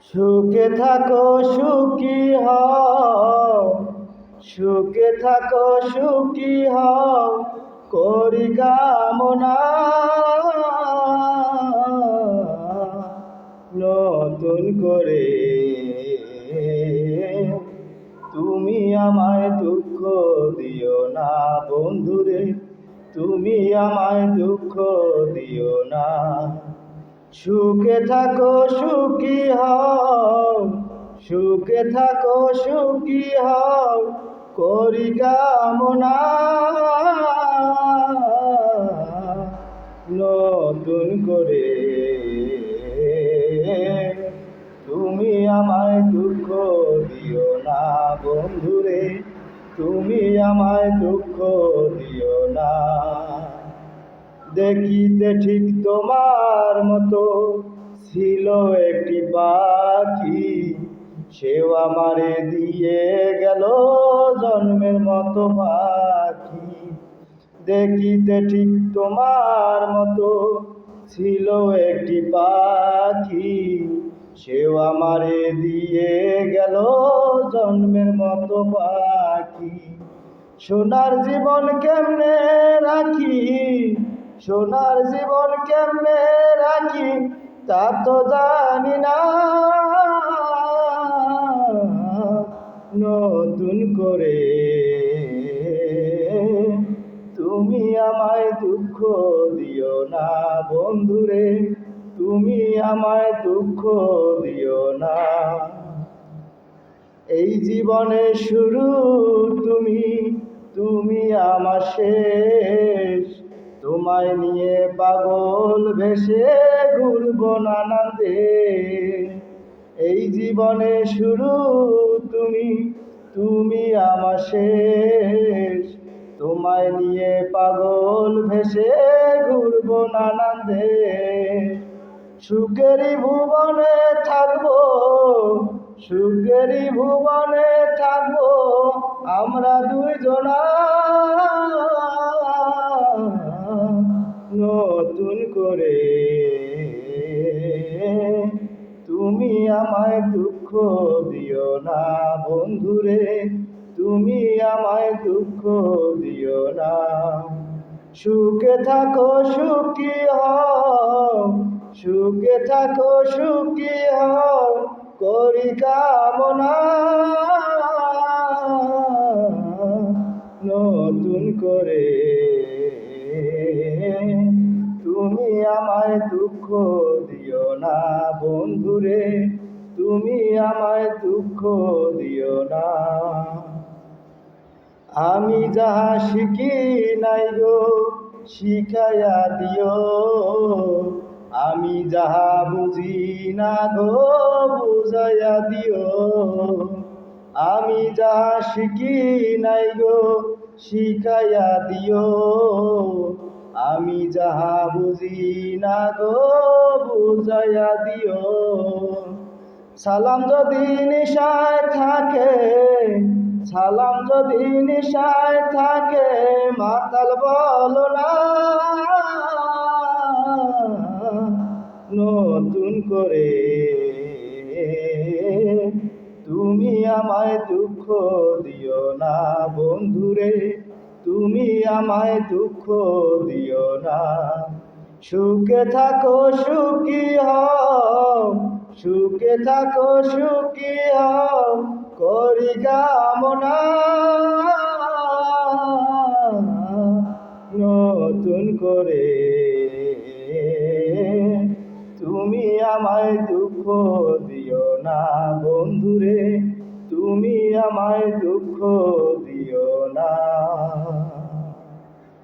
সুখে থাকো সুখী হও, সুখে থাকো সুখী হও, করি কামনা। নতুন করে তুমি আমায় দুঃখ দিও না বন্ধুরে, তুমি আমায় দুঃখ দিও না। সুখে থাকো সুখী হও, সুখে থাকো সুখী হও, করি কামনা। নতুন করে তুমি আমায় দুঃখ দিও না বন্ধুরে, তুমি আমায় দুঃখ দিও না। দেখিতে ঠিক তোমার মতো ছিল একটি পাখি, সেও আমারে দিয়ে গেল জন্মের মতো পাখি। দেখিতে ঠিক তোমার মতো ছিল একটি পাখি, সেও আমারে দিয়ে গেল জন্মের মতো পাখি। সোনার জীবন কেমনে রাখি, সোনার জীবন কেমনে রাখি, তা তো জানি না। নতুন করে তুমি আমায় দুঃখ দিও না বন্ধুরে, তুমি আমায় দুঃখ দিও না। এই জীবনে শুরু তুমি, তুমি আমার শেষ। তোমায় নিয়ে পাগল ভেসে ঘুরবো নানান দেশ। এই জীবনে শুরু তুমি, তুমি আমার শেষ। তোমায় নিয়ে পাগল ভেসে ঘুরবো নানান দেশ। সুখেরই ভুবনে থাকবো, সুখেরই ভুবনে থাকবো আমরা দুইজনা। নতুন করে তুমি আমায় দুঃখ দিও না বন্ধুরে, তুমি আমায় দুঃখ দিও না। সুখে থাকো সুখী হও, সুখে থাকো সুখী হও, করি কামনা। নতুন করে তুমি আমায় দুঃখ দিও না বন্ধুরে, তুমি আমায় দুঃখ দিও না। আমি যাহা শিখি নাই গো শিখাইয়া দিও, আমি যাহা বুঝি না গো বুঝাইয়া দিও। আমি যাহা শিখি নাই গো শিখাইয়া দিও, আমি যাহা বুঝি না গো বুঝাইয়া দিও। সালাম যদি নিশায় থাকে, সালাম যদি নিশায় থাকে, মাতাল বলো না। নতুন করে তুমি আমায় দুঃখ দিও না বন্ধুরে, তুমি আমায় দুঃখ দিও না। সুখে থাকো সুখী হও, সুখে থাকো সুখী হও, করি কামনা। নতুন করে তুমি আমায় দুঃখ দিও না বন্ধুরে, তুমি আমায় দুঃখ